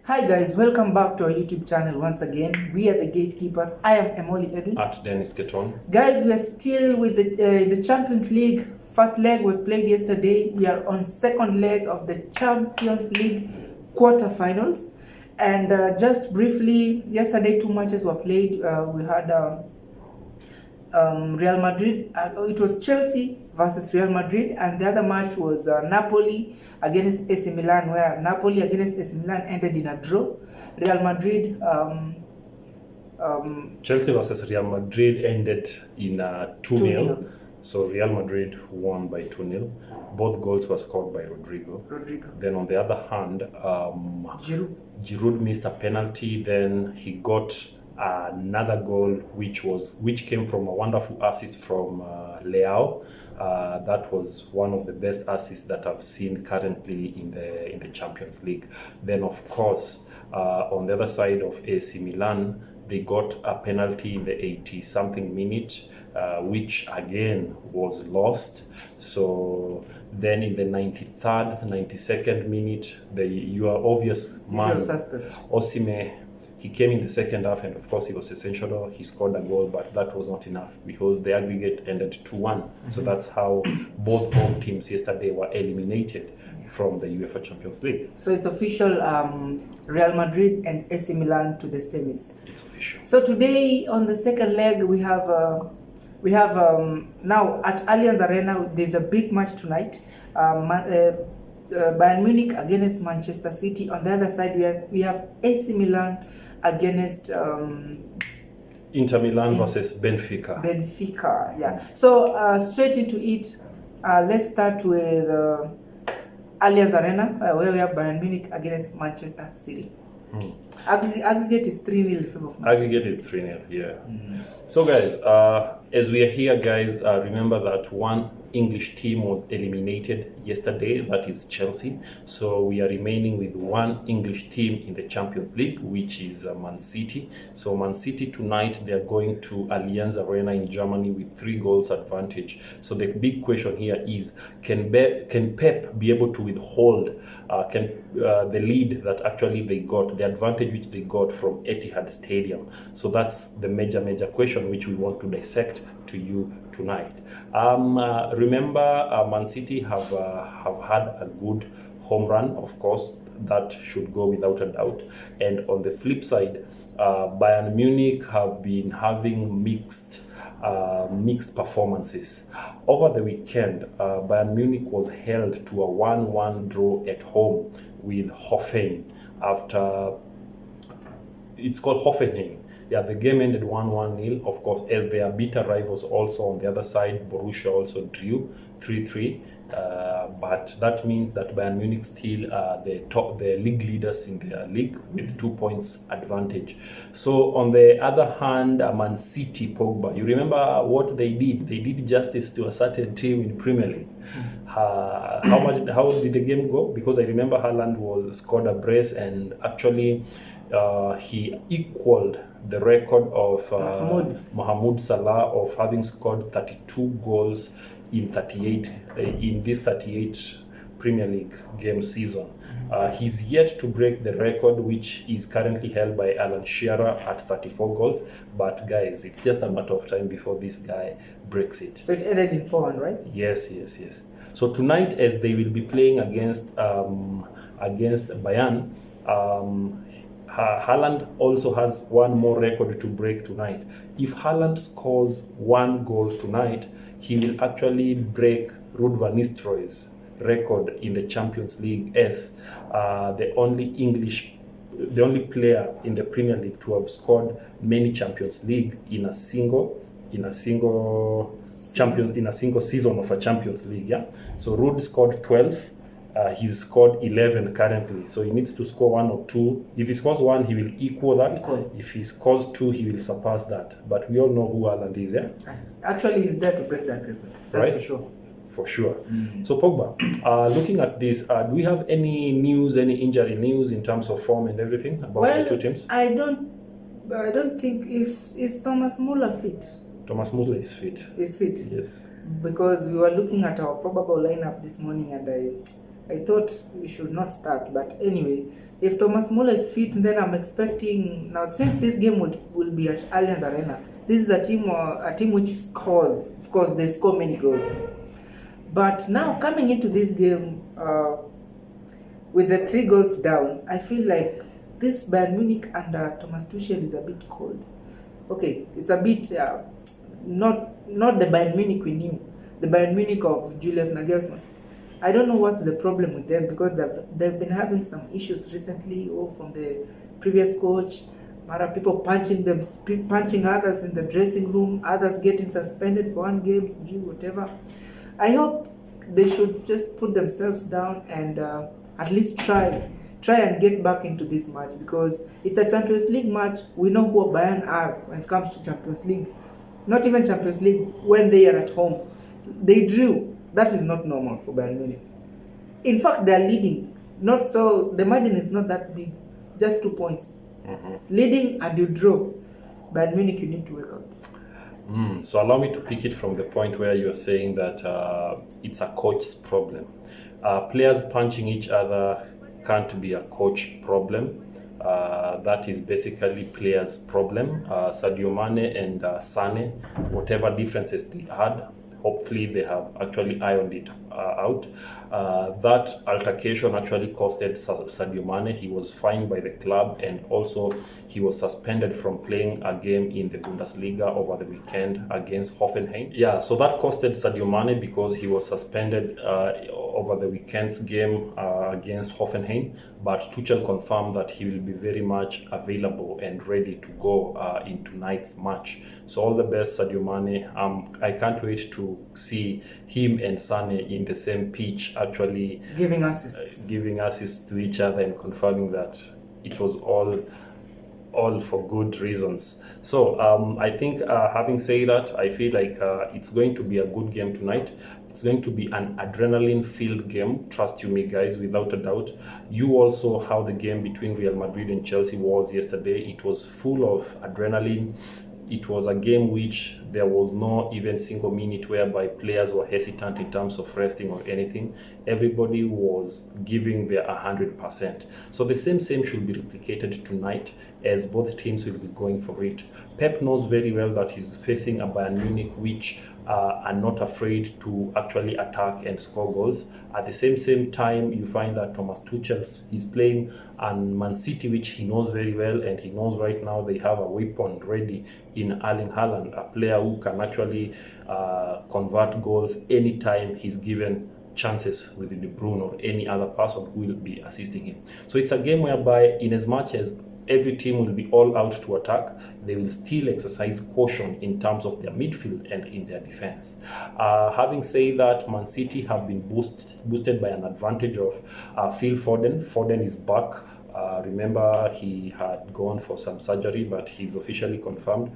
Hi guys, welcome back to our YouTube channel once again. We are the gatekeepers. I am Emoli Edwin. At Dennis Keton. Guys, we are still with the Champions League. First leg was played yesterday. We are on second leg of the Champions League quarterfinals. And just briefly, yesterday 2 matches were played. We had Real Madrid. It was Chelsea versus Real Madrid, and the other match was Napoli against AC Milan, where Napoli against AC Milan ended in a draw. Real Madrid Chelsea versus Real Madrid ended in 2-0. So Real Madrid won by 2-0. Both goals were scored by Rodrigo. Then on the other hand, Giroud missed a penalty. Then he got another goal which came from a wonderful assist from Leao. That was one of the best assists that I've seen currently in the Champions League. Then of course, on the other side of AC Milan, they got a penalty in the 80-something minute, which again was lost. So then in the 93rd, 92nd minute, your obvious man, Osimhen, he came in the second half, and of course he was essential. He scored a goal, but that was not enough because the aggregate ended 2-1. So that's how both home teams yesterday were eliminated from the UEFA Champions League. So it's official, Real Madrid and AC Milan to the semis. It's official. So today on the second leg, we have now at Allianz Arena, there's a big match tonight. Bayern Munich against Manchester City. On the other side, we have AC Milan against Inter Milan versus Benfica. Yeah. So straight into it. Let's start with Allianz Arena, where we have Bayern Munich against Manchester City. Aggregate is 3-0 in favor of Manchester. Aggregate is 3-0, yeah. So guys, as we are here, guys, remember that one English team was eliminated yesterday, that is Chelsea. So we are remaining with one English team in the Champions League, which is Mancity. So Mancity tonight, they are going to Allianz Arena in Germany with 3 goals advantage. So the big question here is, can Pep be able to withhold the lead that actually they got, the advantage which they got from Etihad Stadium? So that's the major question which we want to dissect to you tonight. Remember, Man City have had a good home run, of course, that should go without a doubt. And on the flip side, Bayern Munich have been having mixed performances. Over the weekend, Bayern Munich was held to a 1-1 draw at home with Hoffenheim. It's called Hoffenheim. Yeah, the game ended 1-1. Of course, as their bitter rivals also on the other side, Borussia also drew 3-3. But that means that Bayern Munich still the league leaders in their league with 2 points advantage. So on the other hand, Man City, Pogba, you remember what they did? They did justice to a certain team in Premier League. How did the game go? Because I remember Haaland scored a brace, and actually he equaled the record of Mohamed Salah of having scored 32 goals in this 38 Premier League game season. He's yet to break the record, which is currently held by Alan Shearer at 34 goals. But guys, it's just a matter of time before this guy breaks it. So it ended in 4-1, right? Yes. So tonight, as they will be playing against Bayern, Haaland also has one more record to break tonight. If Haaland scores 1 goal tonight, he will actually break Ruud van Nistelrooy's record in the Champions League as the only player in the Premier League to have scored many Champions League in a single season of a Champions League. Yeah. So Ruud scored 12. He's scored 11 currently, so he needs to score 1 or 2. If he scores 1, he will equal that. If he scores 2, he will surpass that. But we all know who Haaland is, yeah? Actually, he's there to break that record. That's right? For sure. So Pogba, looking at this, do we have any news, any injury news in terms of form and everything about the two teams? I don't think is Thomas Muller fit. Thomas Muller is fit. Is fit? Yes. Because we were looking at our probable lineup this morning, and I thought we should not start. But anyway, if Thomas Muller is fit, then I'm expecting now, since this game will be at Allianz Arena. This is a team which scores. Of course, they score many goals. But now coming into this game with the 3 goals down, I feel like this Bayern Munich under Thomas Tuchel is a bit cold. Okay, it's a bit not the Bayern Munich we knew, the Bayern Munich of Julius Nagelsmann. I don't know what's the problem with them, because they've been having some issues recently, from the previous coach. People punching others in the dressing room, others getting suspended for 1 game, whatever. I hope they should just put themselves down and at least try and get back into this match, because it's a Champions League match. We know who Bayern are when it comes to Champions League. Not even Champions League, when they are at home. They drew. That is not normal for Bayern Munich. In fact, they are leading. Not so, the margin is not that big. Just 2 points. Leading and you draw. Bayern Munich, you need to wake up. So allow me to pick it from the point where you are saying that it's a coach's problem. Players punching each other can't be a coach problem. That is basically players' problem. Sadio Mane and Sane, whatever differences they had, hopefully they have actually ironed it out. That altercation actually costed Sadio Mane. He was fined by the club, and also he was suspended from playing a game in the Bundesliga over the weekend against Hoffenheim. Yeah, so that costed Sadio Mane because he was suspended over the weekend's game against Hoffenheim. But Tuchel confirmed that he will be very much available and ready to go in tonight's match. So all the best, Sadio Mane. I can't wait to see him and Sane in the same pitch, actually giving assists to each other and confirming that it was all for good reasons. So I think having said that, I feel like it's going to be a good game tonight. It's going to be an adrenaline-filled game, trust you me guys, without a doubt. You all saw how the game between Real Madrid and Chelsea was yesterday. It was full of adrenaline. It was a game which there was no even single minute whereby players were hesitant in terms of resting or anything. Everybody was giving their 100%. So the same should be replicated tonight, as both teams will be going for it. Pep knows very well that he's facing a Bayern Munich which are not afraid to actually attack and score goals. At the same time, you find that Thomas Tuchel is playing on Mancity, which he knows very well, and he knows right now they have a weapon ready in Erling Haaland, a player who can actually convert goals anytime he's given chances with De Bruyne or any other person who will be assisting him. So it's a game whereby, in as much as every team will be all out to attack, they will still exercise caution in terms of their midfield and in their defense. Having said that, Man City have been boosted by an advantage of Phil Foden. Foden is back. Remember, he had gone for some surgery, but he's officially confirmed.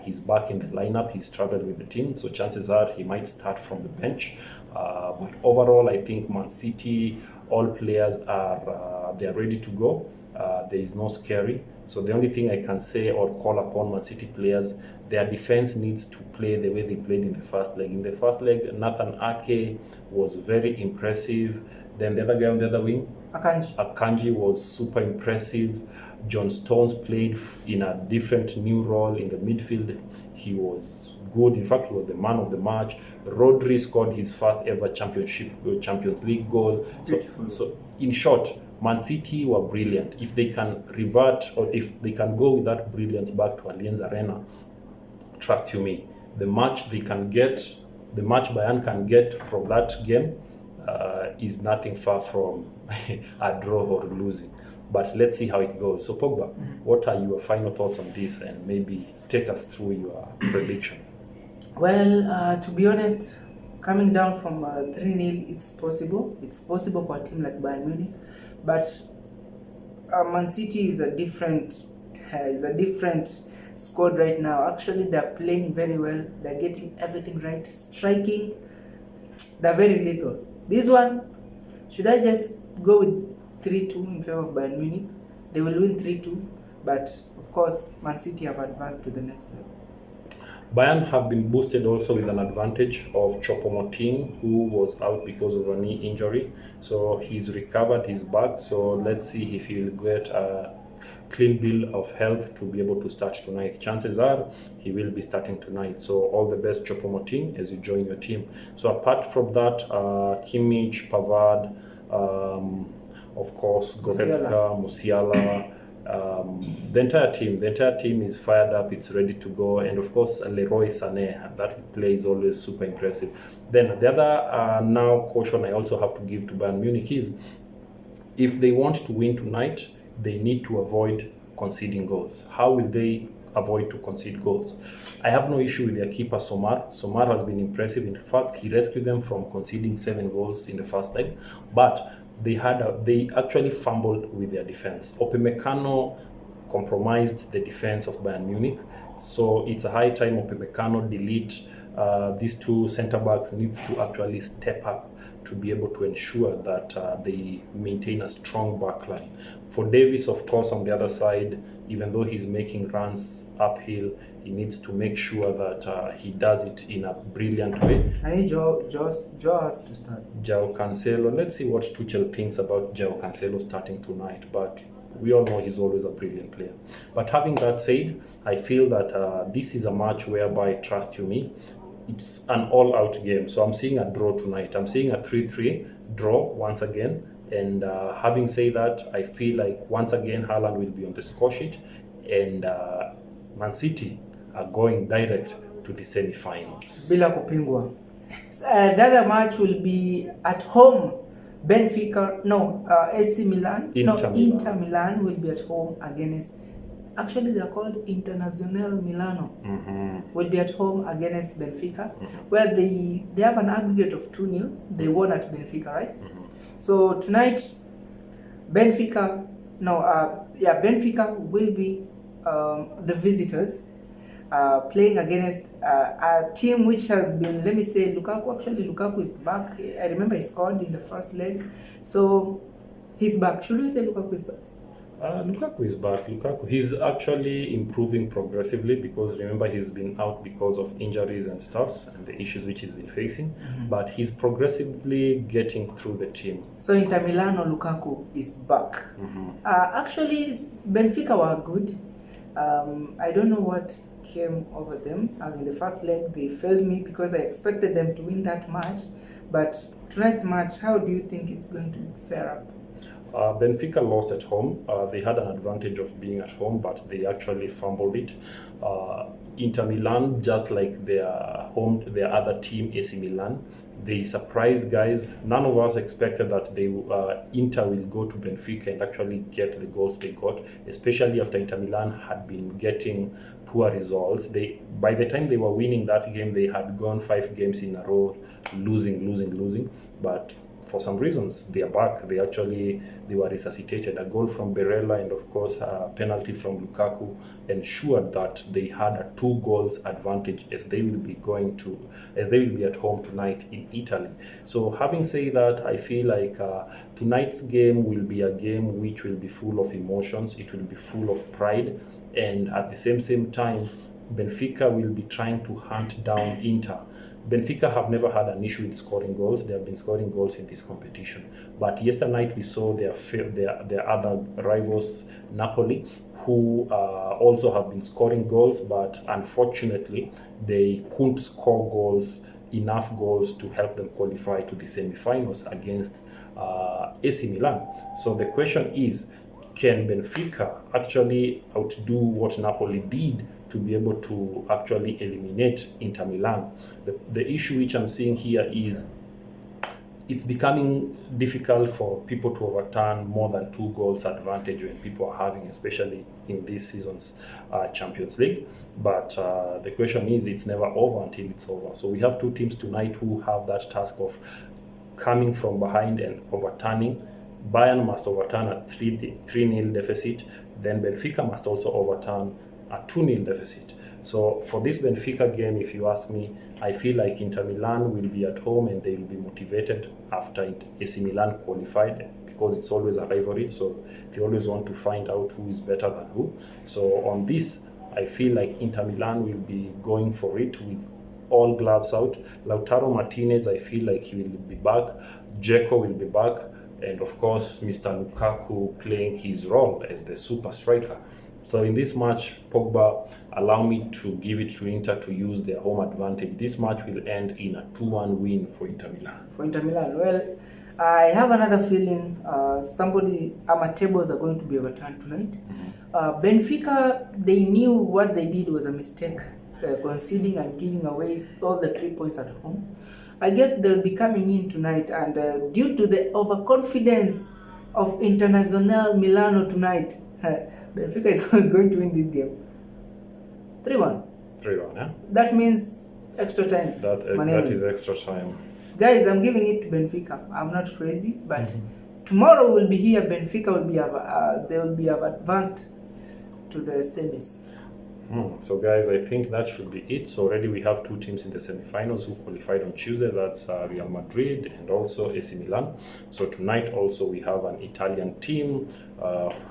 He's back in the lineup. He's traveled with the team, so chances are he might start from the bench. But overall, I think Man City, all players they're ready to go. There is no scary. So the only thing I can say or call upon Man City players, their defense needs to play the way they played in the first leg. In the first leg, Nathan Ake was very impressive. Then the other guy on the other wing, Akanji was super impressive. John Stones played in a different new role in the midfield. He was good. In fact, he was the man of the match. Rodri scored his first ever Champions League goal. So in short, Man City were brilliant. If they can revert, or if they can go with that brilliance back to Allianz Arena, trust you me, the match Bayern can get from that game is nothing far from a draw or losing. But let's see how it goes. So Pogba, what are your final thoughts on this, and maybe take us through your prediction? Well, to be honest, coming down from 3-0, it's possible. It's possible for a team like Bayern Munich. But Man City is a different squad right now. Actually, they're playing very well. They're getting everything right. Striking, they're very little. This one, should I just go with 3-2 in favor of Bayern Munich? They will win 3-2. But of course, Man City have advanced to the next level. Bayern have been boosted also with an advantage of Choupo-Moting, who was out because of a knee injury. So he's recovered, he's back. So let's see if he will get a clean bill of health to be able to start tonight. Chances are he will be starting tonight. So all the best, Choupo-Moting, as you join your team. So apart from that, Kimmich, Pavard, of course, Goretzka, Musiala, the entire team is fired up, it's ready to go, and of course Leroy Sané, that play is always super impressive. Then the other now caution I also have to give to Bayern Munich is, if they want to win tonight, they need to avoid conceding goals. How will they avoid to concede goals? I have no issue with their keeper Somar. Somar has been impressive. In fact, he rescued them from conceding 7 goals in the first leg, but they actually fumbled with their defense. Upamecano compromised the defense of Bayern Munich, so it's a high time Upamecano delete these two center backs needs to actually step up to be able to ensure that they maintain a strong backline. For Davis, of course, on the other side, even though he's making runs uphill, he needs to make sure that he does it in a brilliant way. I think Joe has to start. João Cancelo, let's see what Tuchel thinks about João Cancelo starting tonight, but we all know he's always a brilliant player. But having that said, I feel that this is a match whereby, trust you me, it's an all-out game. So I'm seeing a draw tonight. I'm seeing a 3-3 draw once again. And having said that, I feel like once again Haaland will be on the score sheet, and Mancity are going direct to the semi-finals. Bila kupingwa. The other match will be at home. AC Milan. Inter Milan will be at home against. Actually, they are called Internazionale Milano. Will be at home against Benfica, where they have an aggregate of 2-0. They won at Benfica, right? So tonight, Benfica will be the visitors playing against a team which has been, let me say, Lukaku. Actually, Lukaku is back. I remember he scored in the first leg, so he's back. Should we say Lukaku is back? Lukaku is back. He's actually improving progressively, because remember he's been out because of injuries and stuff and the issues which he's been facing, but he's progressively getting through the team. So Inter Milano, Lukaku is back. Actually, Benfica were good. I don't know what came over them. In the first leg, they failed me because I expected them to win that match. But tonight's match, how do you think it's going to fare up? Benfica lost at home. They had an advantage of being at home, but they actually fumbled it. Inter Milan, just like their other team, AC Milan, they surprised guys. None of us expected that Inter will go to Benfica and actually get the goals they got, especially after Inter Milan had been getting poor results. By the time they were winning that game, they had gone 5 games in a row, losing. But for some reasons, they are back. They were resuscitated. A goal from Barella and of course a penalty from Lukaku ensured that they had a 2 goals advantage as they will be at home tonight in Italy. So having said that, I feel like tonight's game will be a game which will be full of emotions. It will be full of pride, and at the same time, Benfica will be trying to hunt down Inter. Benfica have never had an issue with scoring goals. They have been scoring goals in this competition. But yesterday night we saw their other rivals, Napoli, who also have been scoring goals, but unfortunately they couldn't score enough goals to help them qualify to the semi-finals against AC Milan. So the question is, can Benfica actually outdo what Napoli did to be able to actually eliminate Inter Milan? The issue which I'm seeing here is it's becoming difficult for people to overturn more than 2 goals advantage when people are having, especially in this season's Champions League. But the question is, it's never over until it's over. So we have 2 teams tonight who have that task of coming from behind and overturning. Bayern must overturn a 3-0 deficit. Then Benfica must also overturn a 2-0 deficit. So for this Benfica game, if you ask me, I feel like Inter Milan will be at home and they will be motivated after AC Milan qualified, because it's always a rivalry. So they always want to find out who is better than who. So on this, I feel like Inter Milan will be going for it with all gloves out. Lautaro Martinez, I feel like he will be back. Dzeko will be back. And of course, Mr. Lukaku playing his role as the super striker. So in this match, Pogba allow me to give it to Inter to use their home advantage. This match will end in a 2-1 win for Inter Milan. For Inter Milan, well, I have another feeling our tables are going to be overturned tonight. Benfica, they knew what they did was a mistake, conceding and giving away all the 3 points at home. I guess they'll be coming in tonight, and due to the overconfidence of Internazionale Milano tonight, Benfica is going to win this game. 3-1. 3-1, yeah? That means extra time. That is extra time. Guys, I'm giving it to Benfica. I'm not crazy, but tomorrow we'll be here. Benfica will be they'll be advanced to the semis. So guys, I think that should be it. So already we have 2 teams in the semi-finals who qualified on Tuesday. That's Real Madrid and also AC Milan. So tonight also we have an Italian team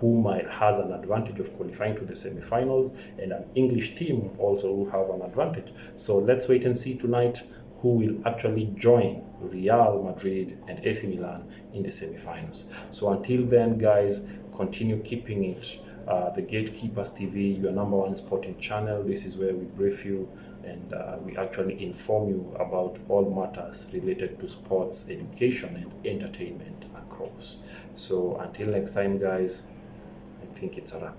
who has an advantage of qualifying to the semi-finals, and an English team also who have an advantage. So let's wait and see tonight who will actually join Real Madrid and AC Milan in the semi-finals. So until then, guys, continue keeping it The Gatekeepers TV, your #1 sporting channel. This is where we brief you and we actually inform you about all matters related to sports, education, and entertainment across. So until next time, guys, I think it's a wrap.